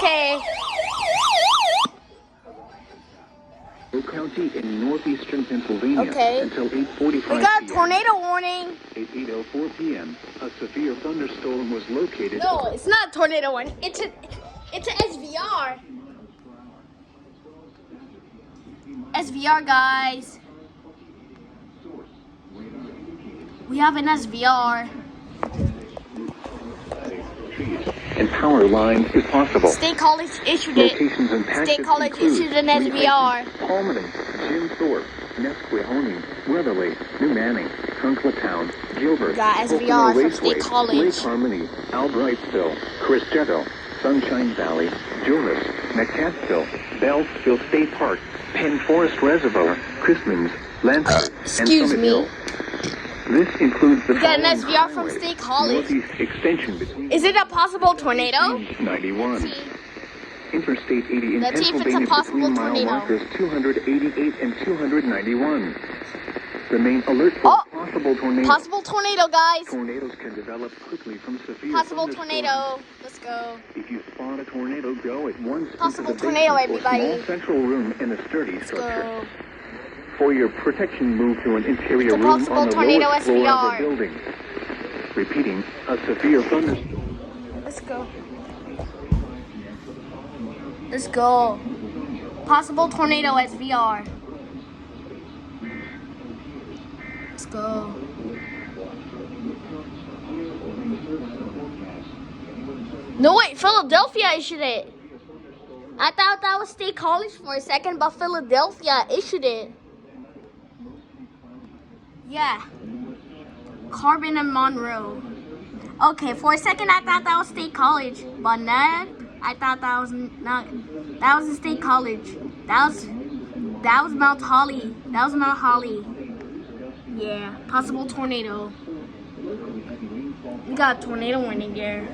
Okay. County in northeastern Pennsylvania until 8:45 We got a tornado warning. At 8:04 p.m., a severe thunderstorm was located. No, it's not a tornado warning. It's an SVR. SVR, guys. We have an SVR. And power lines is possible. State College issued it. Locations and State College issued an SVR. Palmering, Jim Thorpe, Nesquehoning, Weatherly, New Manning, Trunkletown, Gilbert, Got SVR from State College. Lake Harmony, Albrightsville, Christetto, Sunshine Valley, Jonas, McCaskill, Bellsville State Park, Penn Forest Reservoir, Christman's, Lancaster, and Excuse Summit me. Hill. This includes the We got an following SVR from highways. State College. Northeast extension between Is it a possible tornado? 91. Interstate 80 in Let's see if it's a Pennsylvania possible between mile tornado. markers 288 and 291. Remain alert for possible tornadoes. Possible tornado, guys. Tornadoes can develop quickly from severe Possible thunderstorms. tornado. Let's go. If you spot a tornado, go at once Possible into the tornado, basement or everybody. small central room in a sturdy Let's structure. go. For your protection, move to an interior It's a room possible on the tornado lowest floor of SVR. the building. Repeating, a severe thunderstorm. Let's go. Let's go. Possible tornado SVR. Let's go. No, wait, Philadelphia issued it. I thought that was State College for a second, but Philadelphia issued it. Yeah. Carbon and Monroe. Okay, for a second I thought that was State College, but then I thought that was not. That was a State College. That was Mount Holly. That was Mount Holly. Yeah, possible tornado. We got a tornado warning there.